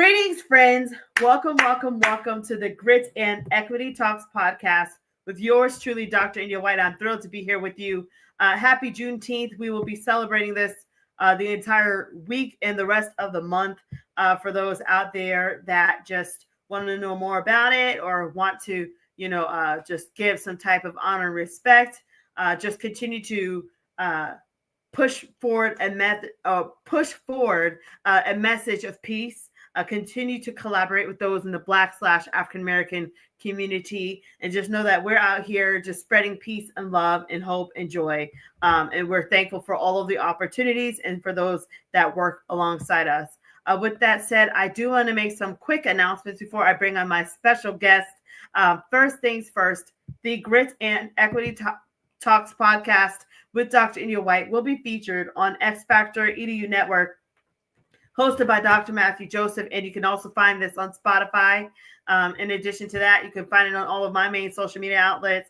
Greetings, friends. Welcome, welcome, welcome to the Grit and Equity Talks podcast with yours truly, Dr. India White. I'm thrilled to be here with you. Happy Juneteenth. We will be celebrating this the entire week and the rest of the month for those out there that just want to know more about it or want to, just give some type of honor and respect. Just continue to push forward a message of peace. Continue to collaborate with those in the Black/African American community, and just know that we're out here just spreading peace and love and hope and joy. And we're thankful for all of the opportunities and for those that work alongside us. With that said, I do want to make some quick announcements before I bring on my special guest. First things first, the Grit and Equity Talks podcast with Dr. India White will be featured on X Factor EDU Network, hosted by Dr. Matthew Joseph, and you can also find this on Spotify. In addition to that, you can find it on all of my main social media outlets.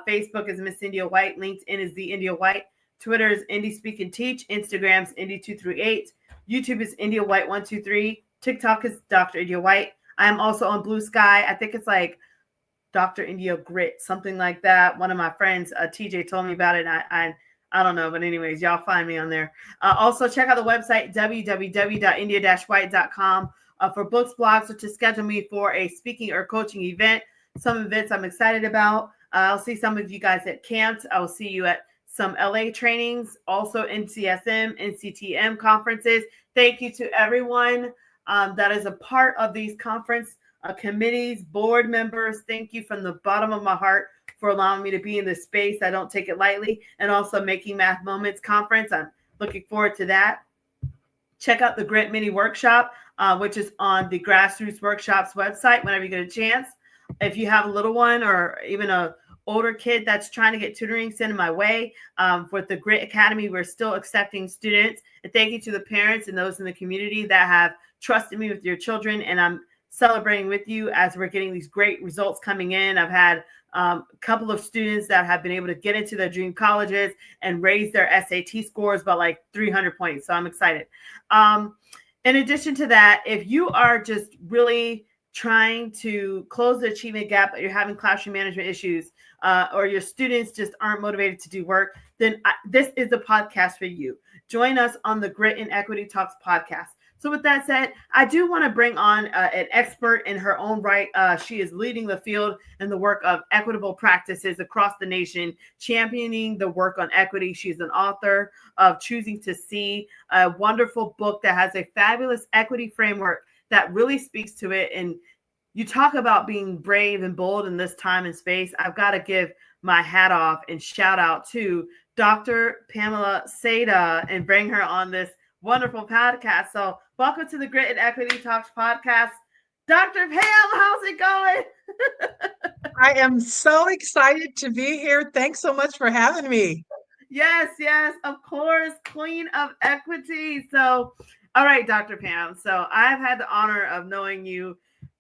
Facebook is Miss India White, LinkedIn is The India White, Twitter is Indy Speak and Teach, Instagram is Indy238, YouTube is India White 123, TikTok is Dr. India White. I am also on Blue Sky. I think it's like Dr. India Grit, something like that. One of my friends, TJ, told me about it. I don't know, but anyways, y'all find me on there. Also, check out the website, www.india-white.com, for books, blogs, or to schedule me for a speaking or coaching event. Some events I'm excited about. I'll see some of you guys at camps. I will see you at some LA trainings, also NCSM, NCTM conferences. Thank you to everyone that is a part of these conference committees, board members. Thank you from the bottom of my heart for allowing me to be in this space. I don't take it lightly. And also Making Math Moments conference. I'm looking forward to that. Check out the Grit Mini Workshop, which is on the Grassroots Workshops website whenever you get a chance. If you have a little one or even a older kid that's trying to get tutoring, send them my way. With the Grit Academy, we're still accepting students. And thank you to the parents and those in the community that have trusted me with your children. And I'm celebrating with you as we're getting these great results coming in. I've had a couple of students that have been able to get into their dream colleges and raise their SAT scores by like 300 points. So I'm excited. In addition to that, if you are just really trying to close the achievement gap, but you're having classroom management issues, or your students just aren't motivated to do work, then this is the podcast for you. Join us on the Grit and Equity Talks podcast. So with that said, I do want to bring on an expert in her own right. She is leading the field in the work of equitable practices across the nation, championing the work on equity. She's an author of Choosing to See, a wonderful book that has a fabulous equity framework that really speaks to it. And you talk about being brave and bold in this time and space. I've got to give my hat off and shout out to Dr. Pamela Seda and bring her on this wonderful podcast. So welcome to the Grit and Equity Talks podcast. Dr. Pam, how's it going? I am so excited to be here. Thanks so much for having me. Yes, of course. Queen of Equity. So, all right, Dr. Pam. So I've had the honor of knowing you.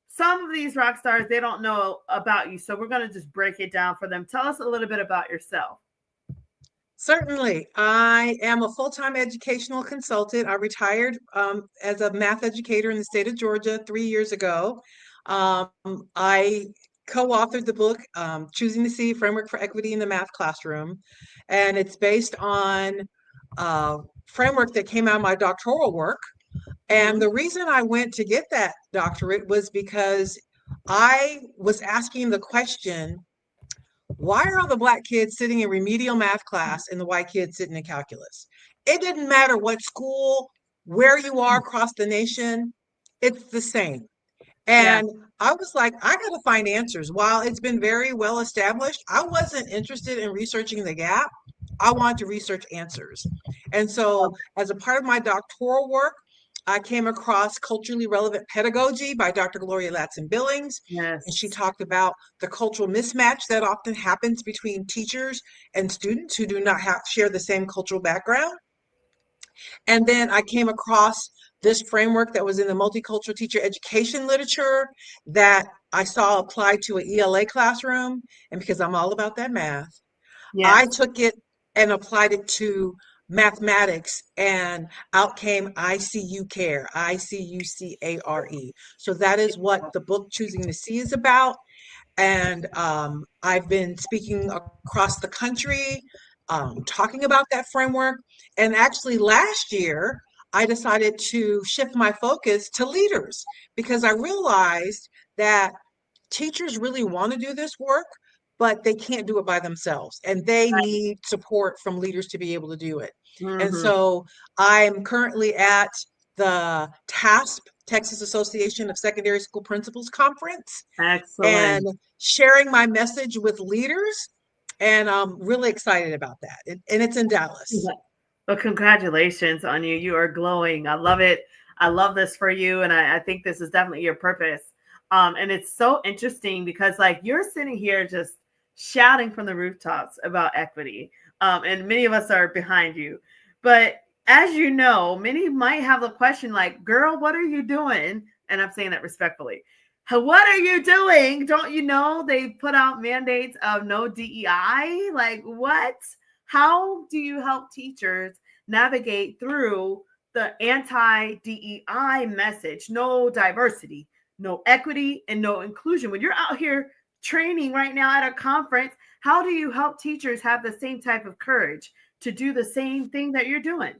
Some of these rock stars, they don't know about you. So we're going to just break it down for them. Tell us a little bit about yourself. Certainly. I am a full-time educational consultant. I retired as a math educator in the state of Georgia 3 years ago. I co-authored the book, Choosing to See, Framework for Equity in the Math Classroom. And it's based on a framework that came out of my doctoral work. And the reason I went to get that doctorate was because I was asking the question, why are all the Black kids sitting in remedial math class and the white kids sitting in calculus? It didn't matter what school, where you are across the nation, it's the same. And I was like, I got to find answers. While it's been very well established, I wasn't interested in researching the gap. I wanted to research answers. And so as a part of my doctoral work, I came across Culturally Relevant Pedagogy by Dr. Gloria Ladson-Billings. Yes. And she talked about the cultural mismatch that often happens between teachers and students who do not share the same cultural background. And then I came across this framework that was in the multicultural teacher education literature that I saw applied to an ELA classroom. And because I'm all about that math, I took it and applied it to mathematics, and out came ICU care, ICUCARE. So that is what the book Choosing to See is about. And I've been speaking across the country, talking about that framework. And actually, last year, I decided to shift my focus to leaders because I realized that teachers really want to do this work, but they can't do it by themselves. And they need support from leaders to be able to do it. And Mm-hmm. so I'm currently at the TASP, Texas Association of Secondary School Principals Conference, and Excellent. sharing my message with leaders. And I'm really excited about that. And it's in Dallas. Well, congratulations on you. You are glowing. I love it. I love this for you. And I think this is definitely your purpose. And it's so interesting because, like, you're sitting here just shouting from the rooftops about equity. And many of us are behind you. But as you know, many might have the question, like, girl, what are you doing? And I'm saying that respectfully. What are you doing? Don't you know they put out mandates of no DEI? Like, what? How do you help teachers navigate through the anti DEI message? No diversity, no equity, and no inclusion. When you're out here training right now at a conference, how do you help teachers have the same type of courage to do the same thing that you're doing?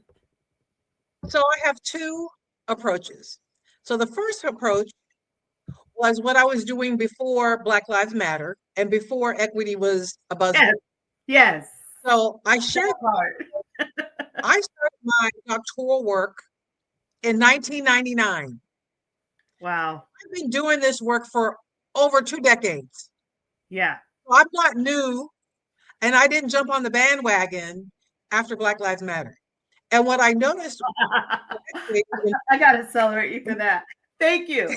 So I have two approaches. So the first approach was what I was doing before Black Lives Matter and before equity was a Yes, buzzword. yes, So I shared, that part. I started my doctoral work in 1999. Wow. I've been doing this work for over 2 decades. Yeah. So I'm not new, and I didn't jump on the bandwagon after Black Lives Matter. And what I noticed, I got to celebrate you for that. Thank you.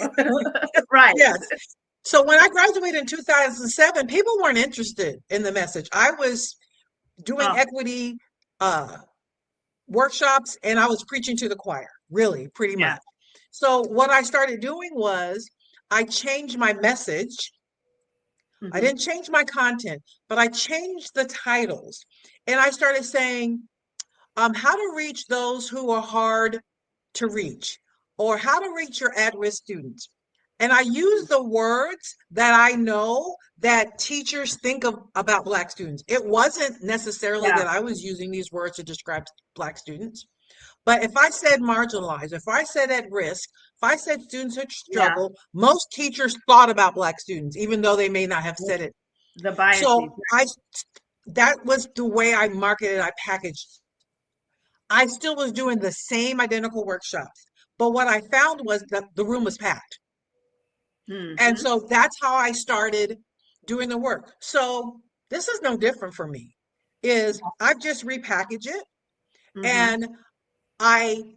Right. yes. So when I graduated in 2007, people weren't interested in the message. I was doing Oh, equity uh, workshops and I was preaching to the choir, really, pretty yeah. much. So what I started doing was I changed my message. I Hmm. didn't change my content, but I changed the titles. And I started saying, how to reach those who are hard to reach, or how to reach your at-risk students. And I use the words that I know that teachers think of about Black students. It wasn't necessarily Yeah. that I was using these words to describe Black students, but if I said marginalized, if I said at risk, if I said students who Yeah. struggle, most teachers thought about Black students, even though they may not have said it. The biases. So that was the way I marketed, I packaged. I still was doing the same identical workshops, but what I found was that the room was packed. And Hmm. so that's how I started doing the work. So this is no different for me. Is I've just repackaged it Hmm. and I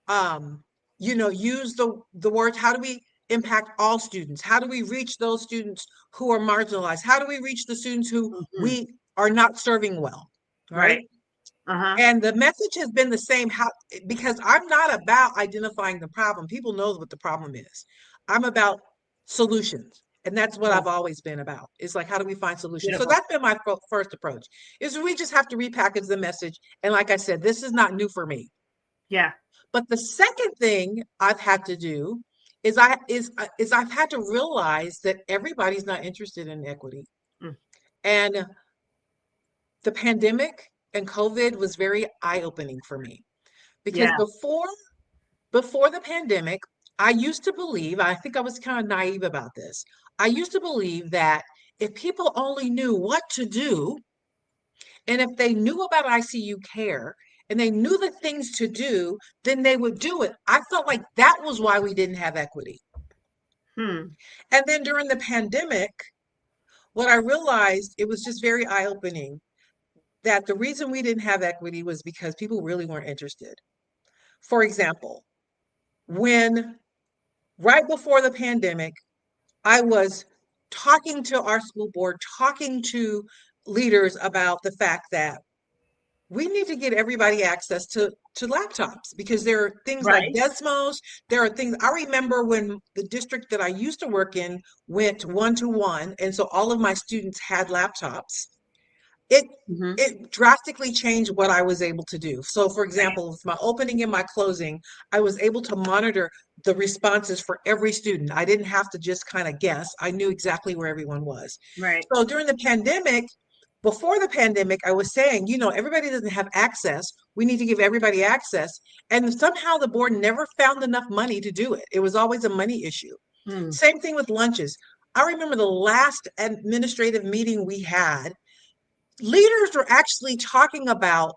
um use the words, how do we impact all students? How do we reach those students who are marginalized? How do we reach the students who Hmm. we are not serving well? Right? Right. Uh-huh. And the message has been the same, how, because I'm not about identifying the problem. People know what the problem is. I'm about solutions. And that's what Yeah. I've always been about. It's like, how do we find solutions? So Beautiful. that's been my first approach, is we just have to repackage the message. And like I said, this is not new for me. Yeah. But the second thing I've had to do is I've had to realize that everybody's not interested in equity. Mm. And the pandemic and COVID was very eye-opening for me because Yeah. before the pandemic, I used to believe, I think I was kind of naive about this. I used to believe that if people only knew what to do, and if they knew about ICU care and they knew the things to do, then they would do it. I felt like that was why we didn't have equity. Hmm. And then during the pandemic, what I realized, it was just very eye-opening that the reason we didn't have equity was because people really weren't interested. For example, when right before the pandemic, I was talking to our school board, talking to leaders about the fact that we need to get everybody access to laptops because there are things like Right. Desmos. There are things I remember when the district that I used to work in went one to one, and so all of my students had laptops. it Mhm. it drastically changed what I was able to do. So for Right. example, with my opening and my closing, I was able to monitor the responses for every student. I didn't have to just kind of guess. I knew exactly where everyone was. Right. So during the pandemic, before the pandemic, I was saying, everybody doesn't have access. We need to give everybody access. And somehow the board never found enough money to do it. It was always a money issue. Mm. Same thing with lunches. I remember the last administrative meeting we had, leaders were actually talking about,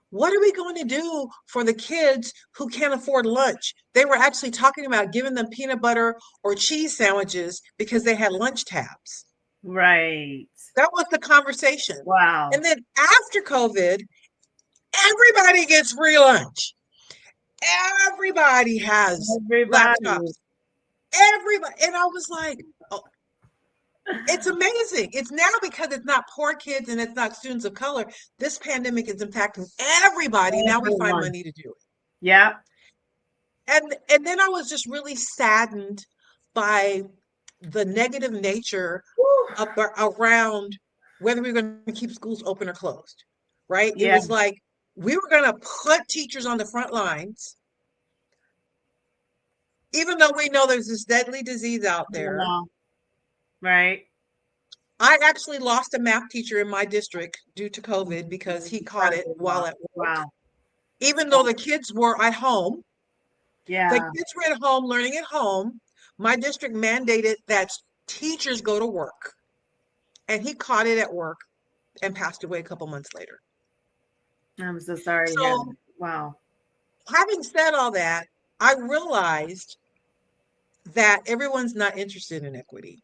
what are we going to do for the kids who can't afford lunch? They were actually talking about giving them peanut butter or cheese sandwiches because they had lunch tabs. Right. That was the conversation. And Wow. then after COVID, everybody gets free lunch. Everybody has Everybody. laptops. Everybody. And I was like, oh, it's amazing. It's now, because it's not poor kids and it's not students of color. This pandemic is impacting everybody. Now we find Everyone. money to do it. Yeah. And then I was just really saddened by the negative nature Whew. around whether we were going to keep schools open or closed. Right? It Yeah. was like we were going to put teachers on the front lines, even though we know there's this deadly disease out there. Yeah. Right. I actually lost a math teacher in my district due to COVID because he caught it Incredible. while Wow. at work. Wow. Even though the kids were at home, the Yeah. kids were at home, learning at home. My district mandated that teachers go to work, and he caught it at work and passed away a couple months later. I'm so sorry to hear So, that. Wow. having said all that, I realized that everyone's not interested in equity.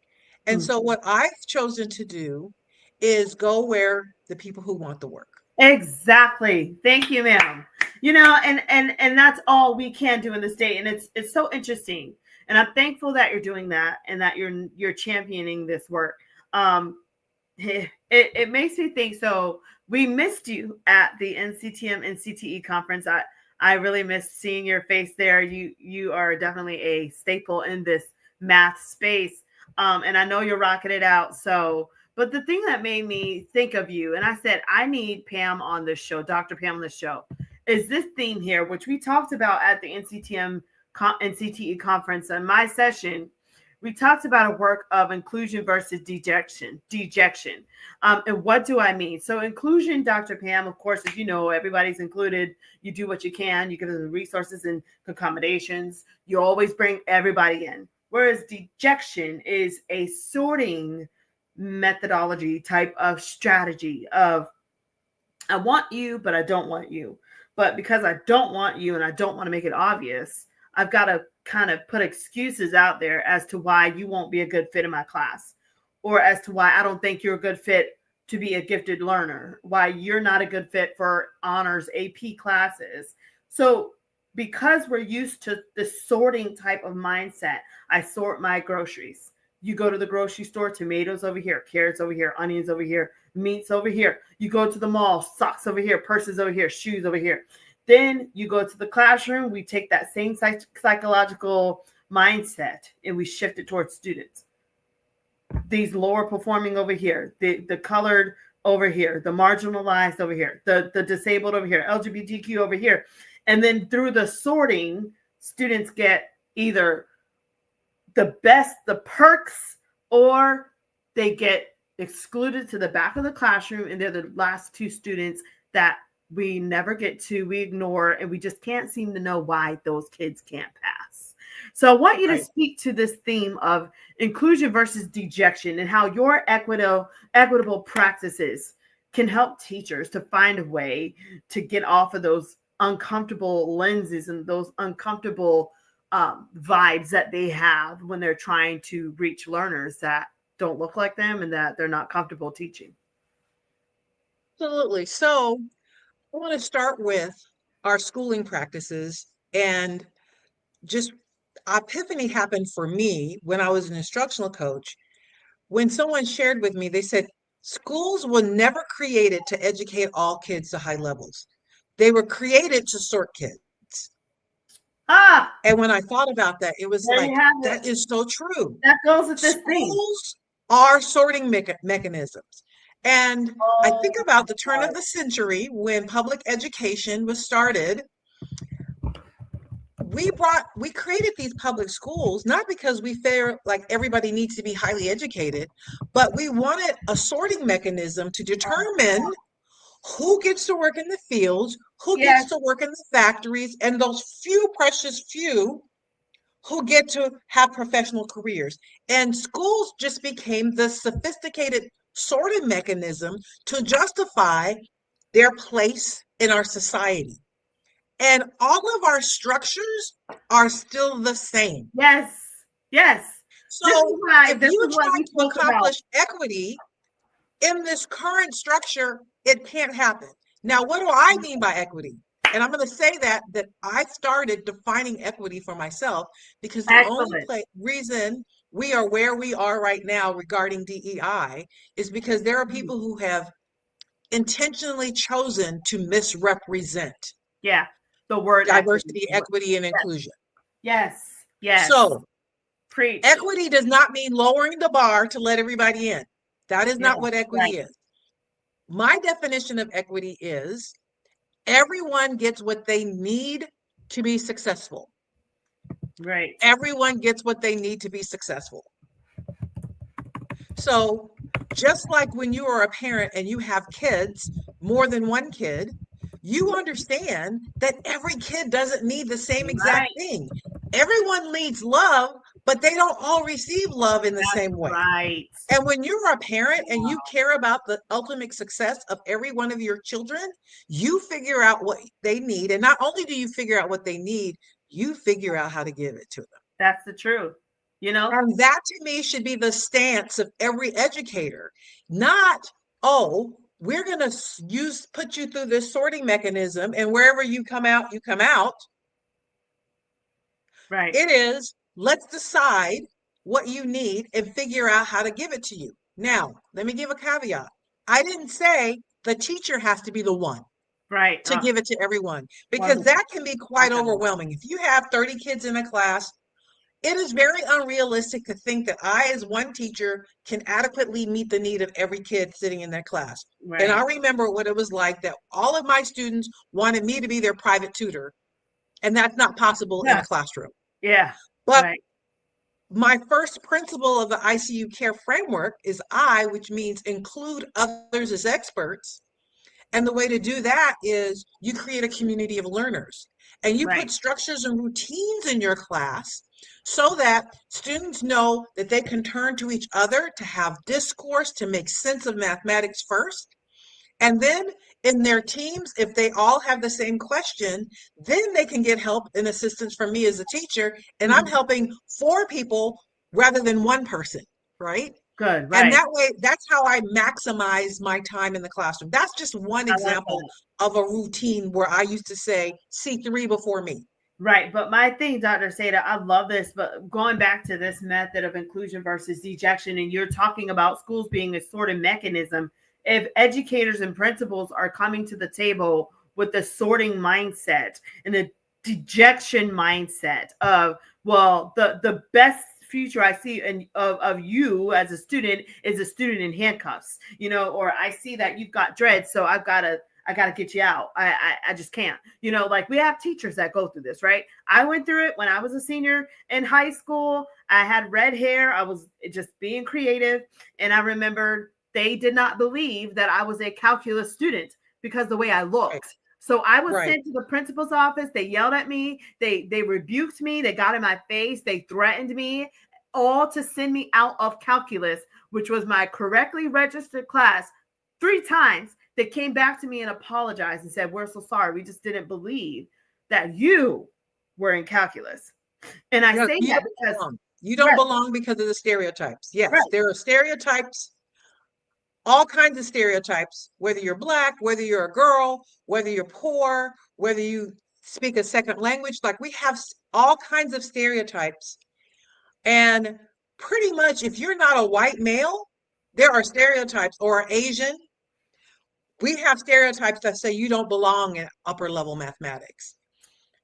And Mm. so, what I've chosen to do is go where the people who want the work. Exactly. Thank you, ma'am. And that's all we can do in the state, and it's so interesting. And I'm thankful that you're doing that and that you're championing this work. It makes me think. So we missed you at the NCTM and CTE conference. I really missed seeing your face there. You are definitely a staple in this math space, and I know you're rocking it out. So, but the thing that made me think of you, and I said I need Pam on this show, Dr. Pam on this show, is this theme here, which we talked about at the NCTM and CTE conference in my session. We talked about a work of inclusion versus dejection. And what do I mean? So inclusion, Dr. Pam, of course, as you know, everybody's included. You do what you can. You give them the resources and accommodations. You always bring everybody in. Whereas dejection is a sorting methodology type of strategy of, I want you, but I don't want you. But because I don't want you and I don't want to make it obvious, I've got to kind of put excuses out there as to why you won't be a good fit in my class, or as to why I don't think you're a good fit to be a gifted learner, why you're not a good fit for honors AP classes. So, because we're used to the sorting type of mindset, I sort my groceries. You go to the grocery store, tomatoes over here, carrots over here, onions over here, meats over here. You go to the mall, socks over here, purses over here, shoes over here. Then you go to the classroom, we take that same psychological mindset and we shift it towards students. These lower performing over here, the colored over here, the marginalized over here, the disabled over here, LGBTQ over here. And then through the sorting, students get either the best, the perks, or they get excluded to the back of the classroom and they're the last two students that we never get to, we ignore, and we just can't seem to know why those kids can't pass. So I want you to Right. speak to this theme of inclusion versus dejection and how your equitable practices can help teachers to find a way to get off of those uncomfortable lenses and those uncomfortable vibes that they have when they're trying to reach learners that don't look like them and that they're not comfortable teaching. Absolutely. So, I want to start with our schooling practices, and just epiphany happened for me when I was an instructional coach. When someone shared with me, they said schools were never created to educate all kids to high levels. They were created to sort kids. Ah, And when I thought about that, it was there like, you have that it. is so true. That goes with this theme. Schools are sorting mechanisms. And I think Oh about my the turn of God. the century when public education was started. We created these public schools not because we feel like everybody needs to be highly educated, but we wanted a sorting mechanism to determine who gets to work in the fields, who gets Yes, to work in the factories, and those few precious few who get to have professional careers. And schools just became the sophisticated sorting mechanism to justify their place in our society. And all of our structures are still the same. yes, yes. So if This you is what try we to spoke about. accomplish equity in this current structure, it can't happen. Now, what do I mean by equity? And I'm going to say that I started defining equity for myself because the only Excellent. reason we are where we are right now regarding DEI is because there are Mhm. people who have intentionally chosen to misrepresent Yeah. The word equity. diversity, equity, and Yes, inclusion. yes, yes. So, Preach. equity does not mean lowering the bar to let everybody in. That is Yeah, not what right, equity is. My definition of equity is everyone gets what they need to be successful. right. Everyone gets what they need to be successful. So, just like when you are a parent and you have kids, more than one kid, you understand that every kid doesn't need the same exact Right. thing. Everyone needs love, but they don't all receive love in the That's same way. right. And when you're a parent and you care about the ultimate success of every one of your children, you figure out what they need. And not only do you figure out what they need, you figure out how to give it to them. That's the truth. You know? And that to me should be the stance of every educator, not, oh, we're going to put you through this sorting mechanism, and wherever you come out, you come out. Right. It is, let's decide what you need and figure out how to give it to you. Now, let me give a caveat. I didn't say the teacher has to be the one Right. to give it to everyone because Wonderful. that can be I quite got it. overwhelming. If you have 30 kids in a class, it is very unrealistic to think that I, as one teacher, can adequately meet the need of every kid sitting in that class. And I Right. remember what it was like that all of my students wanted me to be their private tutor, and that's not possible in a Yeah. classroom. Yeah. But Right. my first principle of the ICU care framework is I, which means include others as experts. And the way to do that is you create a community of learners and you put Right. structures and routines in your class so that students know that they can turn to each other to have discourse, to make sense of mathematics first. And then in their teams, if they all have the same question, then they can get help and assistance from me as a teacher. And I'm Mhm. helping four people rather than one person, right? Good. And Right. that way, that's how I maximize my time in the classroom. That's just one I love example that. of a routine where I used to say, see three before me. Right. But my thing, Dr. Seda, I love this, but going back to this method of inclusion versus dejection, and you're talking about schools being a sort of mechanism. If educators and principals are coming to the table with the sorting mindset and the dejection mindset of, well, the best future I see and of you as a student is a student in handcuffs, or I see that you've got dreads, so I gotta get you out. I just can't. Like we have teachers that go through this, right? I went through it when I was a senior in high school. I had red hair. I was just being creative. And I remember they did not believe that I was a calculus student because the way I Right, looked. So I was right, sent to the principal's office. They yelled at me. They rebuked me. They got in my face. They threatened me, all to send me out of calculus, which was my correctly registered class, 3 times. They came back to me and apologized and said, "We're so sorry. We just didn't believe that you were in calculus." And I yes, say you that don't because, belong. You don't right, belong because of the stereotypes. Yes, right, there are stereotypes, all kinds of stereotypes, whether you're Black, whether you're a girl, whether you're poor, whether you speak a second language. Like we have all kinds of stereotypes. And pretty much, if you're not a white male, there are stereotypes, or Asian. We have stereotypes that say you don't belong in upper level mathematics.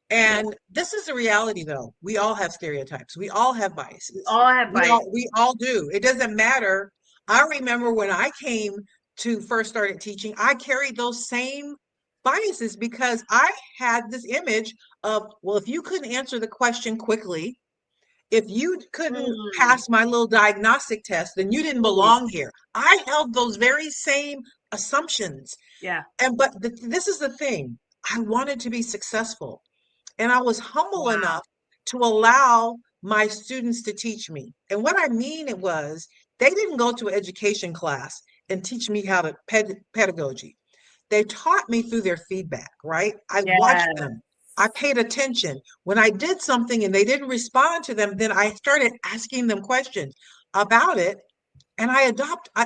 yeah, And this is the reality though. We all have stereotypes. We all have we biases. all have We bias. all we all do. It doesn't matter. I remember when I came to first started teaching, I carried those same biases because I had this image of, well, if you couldn't answer the question quickly, if you couldn't Mm, pass my little diagnostic test, then you didn't mm, belong here. I held those very same assumptions. yeah. And but this is the thing. I wanted to be successful. And I was humble Wow. enough to allow my students to teach me. And what I mean it was, they didn't go to an education class and teach me how to pedagogy. They taught me through their feedback, right? I watched Yes. them. I paid attention. When I did something and they didn't respond to them, then I started asking them questions about it, and I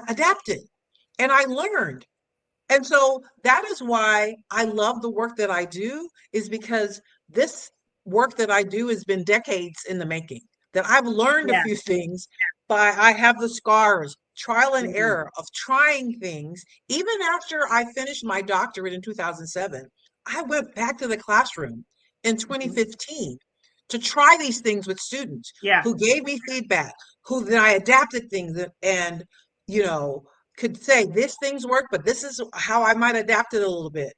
adapted and I learned. And so that is why I love the work that I do, is because this work that I do has been decades in the making. That I've learned a Yeah. few things by I have the scars, trial and Mhm, error of trying things. Even after I finished my doctorate in 2007, I went back to the classroom in mhm. 2015 to try these things with students Yeah. who gave me feedback, who then I adapted things and you know could say this things work, but this is how I might adapt it a little bit,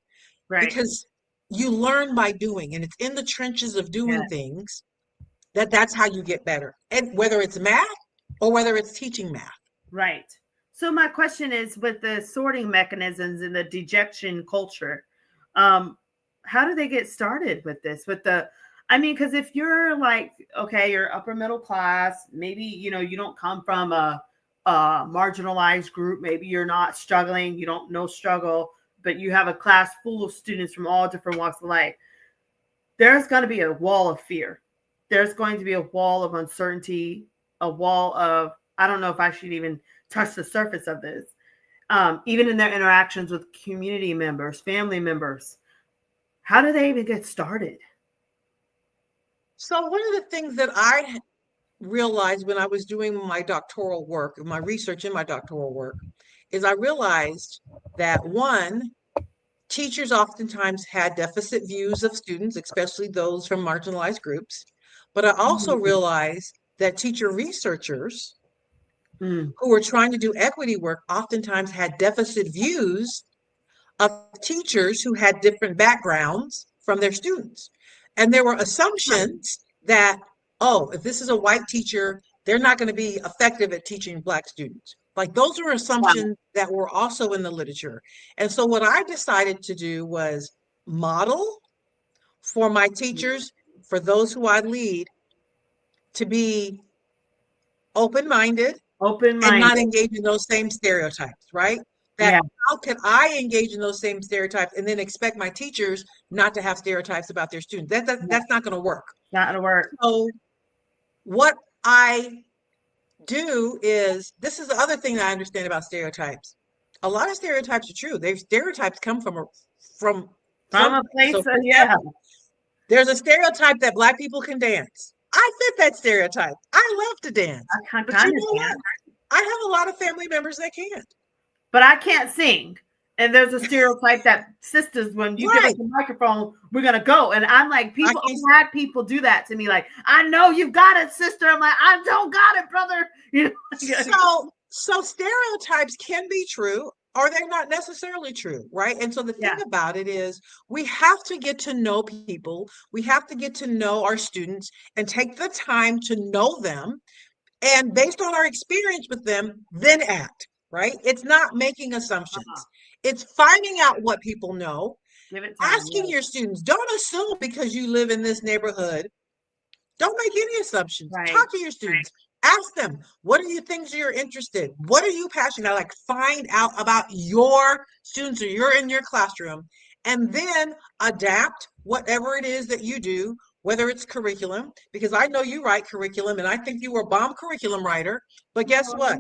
Right. because you learn by doing, and it's in the trenches of Yeah. doing things that's how you get better. And whether it's math or whether it's teaching math. Right. So my question is, with the sorting mechanisms and the dejection culture, um, how do they get started with this? With the, I mean, because if you're like, okay, you're upper middle class, maybe you don't come from a marginalized group, maybe you're not struggling, you don't know struggle, but you have a class full of students from all different walks of life. There's going to be a wall of fear. There's going to be a wall of uncertainty, a wall of, I don't know if I should even touch the surface of this. Even in their interactions with community members, family members, how do they even get started? So one of the things that I realized when I was doing my doctoral work, my research in my doctoral work, is I realized that one, teachers oftentimes had deficit views of students, especially those from marginalized groups. But I also Mm, realized that teacher researchers mm, who were trying to do equity work oftentimes had deficit views of teachers who had different backgrounds from their students. And there were right. assumptions that, oh, if this is a white teacher, they're not going to be effective at teaching Black students. Like those were Wow. assumptions that were also in the literature. And so what I decided to do was model for my teachers, for those who I lead, to be open minded Open and not minded. engage in those same stereotypes, right? That Yeah. how can I engage in those same stereotypes and then expect my teachers not to have stereotypes about their students? Yeah. That's not going to work. Not gonna work. So what I do is, this is the other thing that I understand about stereotypes. A lot of stereotypes are true. They stereotypes come from From something. a place So of, for yeah, example, there's a stereotype that Black people can dance. I fit that stereotype. I love to dance. I can But you kind of know what? dance, I have a lot of family members that can't. but I can't sing. And there's a stereotype that sisters, when you give us Right. a microphone, we're gonna go. And I'm like, I people, can I've had people do that to me. Like, I know you've got it, sister. I'm like, I don't got it, brother. You know, so stereotypes can be true or they're not necessarily true, right? And so the thing yeah, about it is we have to get to know people. We have to get to know our students and take the time to know them, and based on our experience with them, then act, right? It's not making uh-huh. assumptions. It's finding out what people know, Give it time. asking Yeah. your students. Don't assume because you live in this neighborhood. Don't make any assumptions. Right. Talk to your students. Ask them, what are you things you're interested? What are you passionate about? Like find out about your students or you're in your classroom, and then adapt whatever it is that you do, whether it's curriculum, because I know you write curriculum and I think you were a bomb curriculum writer, but guess what?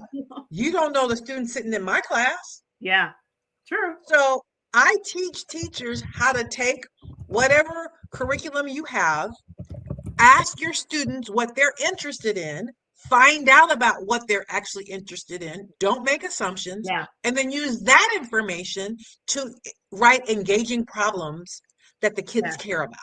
You don't know the students sitting in my class. Yeah. True. So I teach teachers how to take whatever curriculum you have, ask your students what they're interested in, find out about what they're actually interested in, don't make assumptions, Yeah. and then use that information to write engaging problems that the kids Yeah. care about.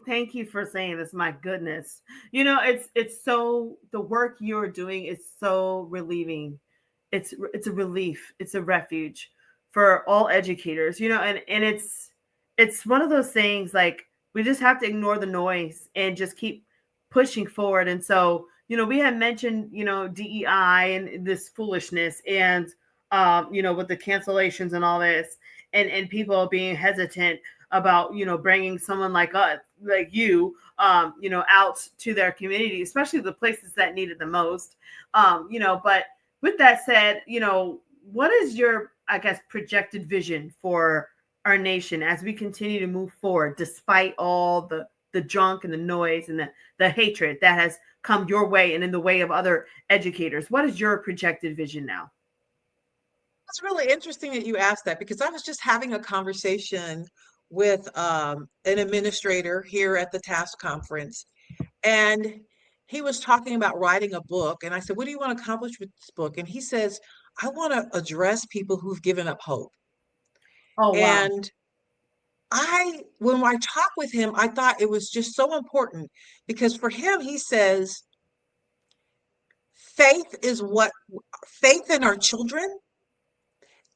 Thank you for saying this. My goodness. It's so, the work you're doing is so relieving. it's a relief, it's a refuge for all educators, and it's one of those things like we just have to ignore the noise and just keep pushing forward. And so, we had mentioned, DEI and this foolishness, and with the cancellations and all this, and people being hesitant about, bringing someone like us, like out to their community, especially the places that need it the most. But with that said, what is your, I guess, projected vision for our nation as we continue to move forward, despite all the junk and the noise and the hatred that has come your way and in the way of other educators? What is your projected vision now? It's really interesting that you asked that because I was just having a conversation with an administrator here at the task conference, and he was talking about writing a book. And I said, "What do you want to accomplish with this book?" And he says, "I want to address people who've given up hope." Oh, wow. And when I talked with him, I thought it was just so important because for him, he says, faith is what faith in our children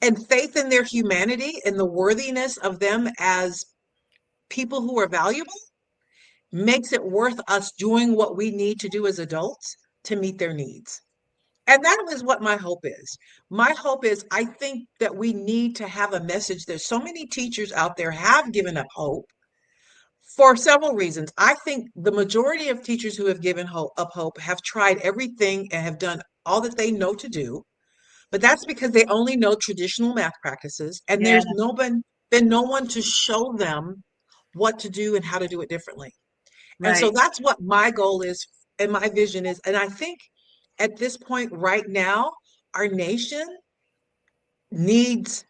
and faith in their humanity and the worthiness of them as people who are valuable makes it worth us doing what we need to do as adults to meet their needs. And that is what my hope is. My hope is I think that we need to have a message. There's so many teachers out there have given up hope for several reasons. I think the majority of teachers who have given up hope have tried everything and have done all that they know to do, but that's because they only know traditional math practices, and Yeah, been no one to show them what to do and how to do it differently. And so right, that's what my goal is and my vision is. And I think at this point right now, our nation needs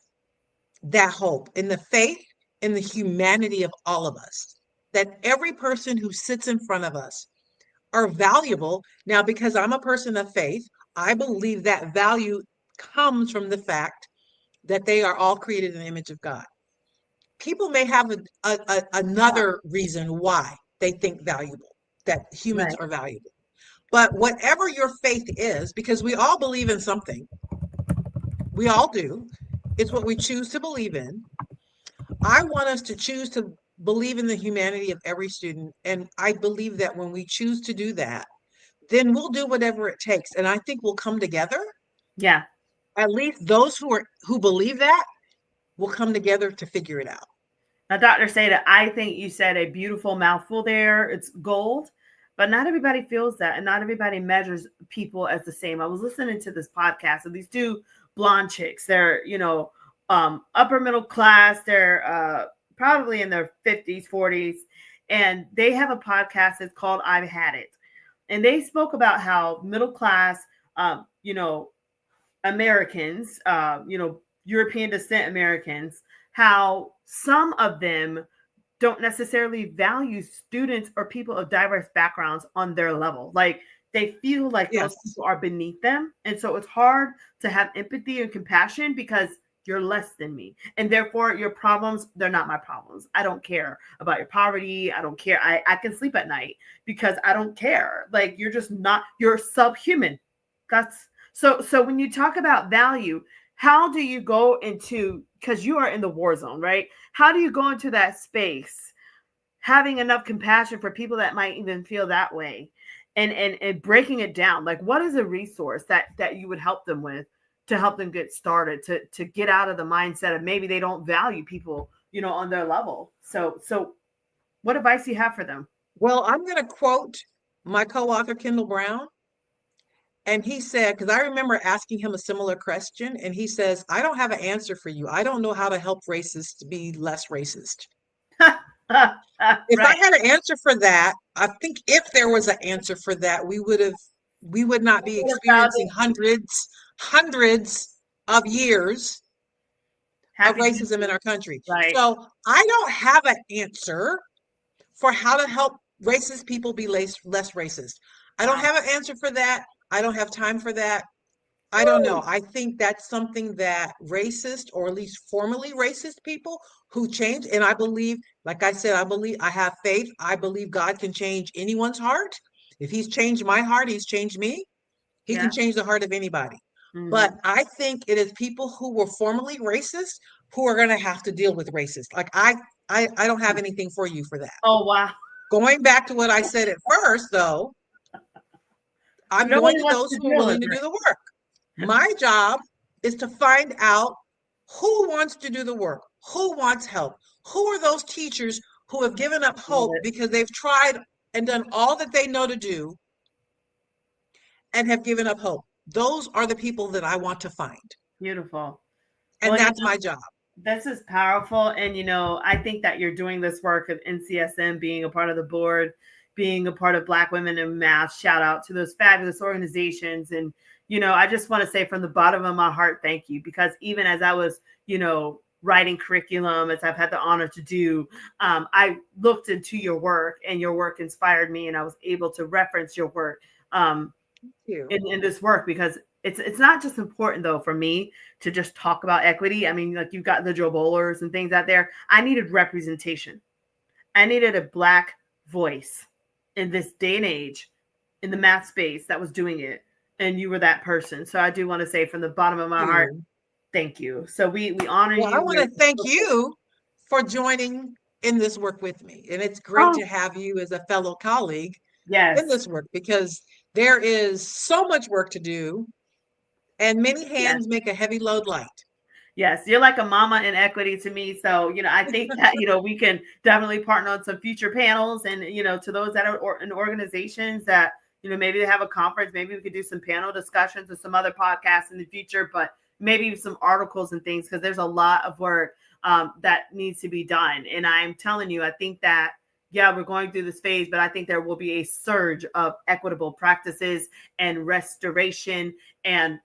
that hope in the faith in the humanity of all of us, that every person who sits in front of us are valuable. Now, because I'm a person of faith, I believe that value comes from the fact that they are all created in the image of God. People may have another reason why they think valuable, that humans right. are valuable. But whatever your faith is, because we all believe in something, we all do, it's what we choose to believe in. I want us to choose to believe in the humanity of every student. And I believe that when we choose to do that, then we'll do whatever it takes. And I think we'll come together. Yeah. At least those who believe that will come together to figure it out. Now, Dr. Seda, I think you said a beautiful mouthful there. It's gold, but not everybody feels that, and not everybody measures people as the same. I was listening to this podcast of these two blonde chicks. They're, upper middle class. They're probably in their 50s, 40s, and they have a podcast. It's called I've Had It. And they spoke about how middle class, um, you know, Americans, European descent Americans, how some of them don't necessarily value students or people of diverse backgrounds on their level. Like they feel like those Yes. people are beneath them. And so it's hard to have empathy and compassion because you're less than me. And therefore your problems, they're not my problems. I don't care about your poverty. I don't care. I can sleep at night because I don't care. Like you're just not, you're subhuman. So when you talk about value, how do you go into, because you are in the war zone, right? How do you go into that space having enough compassion for people that might even feel that way, and breaking it down? Like what is a resource that you would help them with to help them get started, to get out of the mindset of maybe they don't value people, on their level? So what advice do you have for them? Well, I'm going to quote my co-author, Kendall Brown. And he said, because I remember asking him a similar question, and he says, I don't have an answer for you. I don't know how to help racists be less racist. If I Right. had an answer for that, I think if there was an answer for that, we would not be experiencing hundreds of years of Happy racism in Juneteenth. our country. Right. So I don't have an answer for how to help racist people be less racist. I don't Wow. have an answer for that. I don't have time for that. I don't know. I think that's something that racist, or at least formerly racist people who change, and I believe, like I said, I have faith. I believe God can change anyone's heart. If he's changed my heart, he's changed me. He can Yeah. change the heart of anybody. But I think it is people who were formerly racist who are going to have to deal with racist. Like I don't have anything for you for that. Oh, wow. Going back to what I said at first, though, I'm going Nobody to wants those to who are deal with willing to do it. the work. My job is to find out who wants to do the work, who wants help, who are those teachers who have given up Love hope it. because they've tried and done all that they know to do and have given up hope. Those are the people that I want to find. Beautiful. And Well, that's my job. this is powerful. And, I think that you're doing this work of NCSM, being a part of the board, being a part of Black Women in Math. Shout out to those fabulous organizations. And, I just want to say from the bottom of my heart, thank you. Because even as I was, writing curriculum, as I've had the honor to do, I looked into your work, and your work inspired me. And I was able to reference your work in this work, because it's not just important though for me to just talk about equity. I mean, like, you've got the Joe Bowlers and things out there. I needed representation. I needed a Black voice in this day and age in the math space that was doing it, and you were that person. So I do want to say from the bottom of my heart, thank you. So we honor Well, I you. want to thank you for joining in this work with me. And it's great Oh, to have you as a fellow colleague in yes. this work because there is so much work to do and many Yes. hands make a heavy load light. Yes, you're like a mama in equity to me. So, I think that, we can definitely partner on some future panels, and, to those that are in organizations that, maybe they have a conference, maybe we could do some panel discussions or some other podcasts in the future, but maybe some articles and things, because there's a lot of work that needs to be done. And I'm telling you, I think that, yeah, we're going through this phase, but I think there will be a surge of equitable practices and restoration and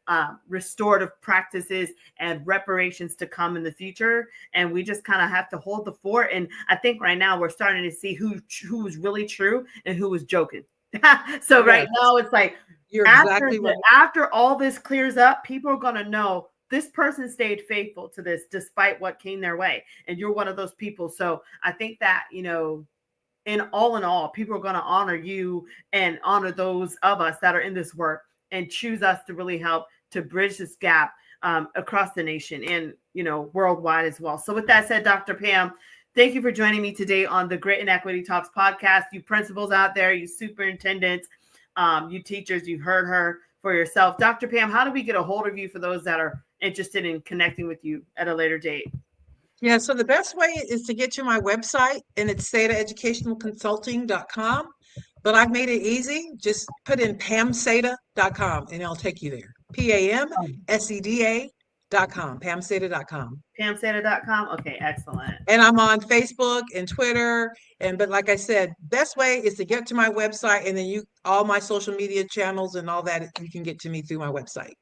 restorative practices and reparations to come in the future. And we just kind of have to hold the fort. And I think right now we're starting to see who was really true and who was joking. So right now it's like, You're exactly right. after all this clears up, people are going to know this person stayed faithful to this despite what came their way. And you're one of those people. So I think that, in all, people are going to honor you and honor those of us that are in this work and choose us to really help to bridge this gap across the nation and, worldwide as well. So with that said, Dr. Pam, thank you for joining me today on the Grit and Equity Talks podcast. You principals out there, you superintendents, you teachers, you've heard her for yourself. Dr. Pam, how do we get a hold of you for those that are interested in connecting with you at a later date? Yeah, so the best way is to get to my website, and it's sadaeducationalconsulting.com. But I've made it easy. Just put in pamseda.com and it'll take you there. PAMSEDA.com, pamseda.com. Pamseda.com. Okay, excellent. And I'm on Facebook and Twitter. But like I said, best way is to get to my website, and then all my social media channels and all that, you can get to me through my website.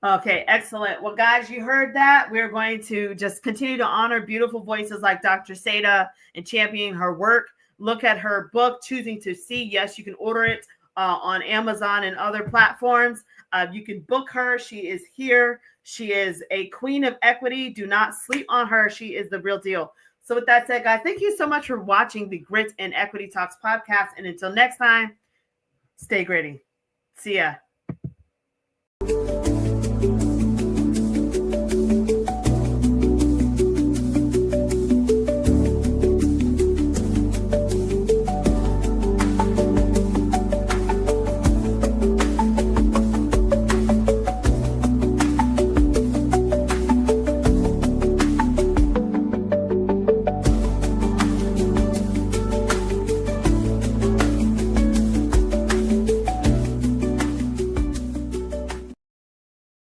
Okay, excellent. Well, guys, you heard that. We're going to just continue to honor beautiful voices like Dr. Seda and championing her work. Look at her book, Choosing to See. Yes, you can order it on Amazon and other platforms. You can book her. She is here. She is a queen of equity. Do not sleep on her. She is the real deal. So with that said, guys, thank you so much for watching the Grit and Equity Talks podcast. And until next time, stay gritty. See ya.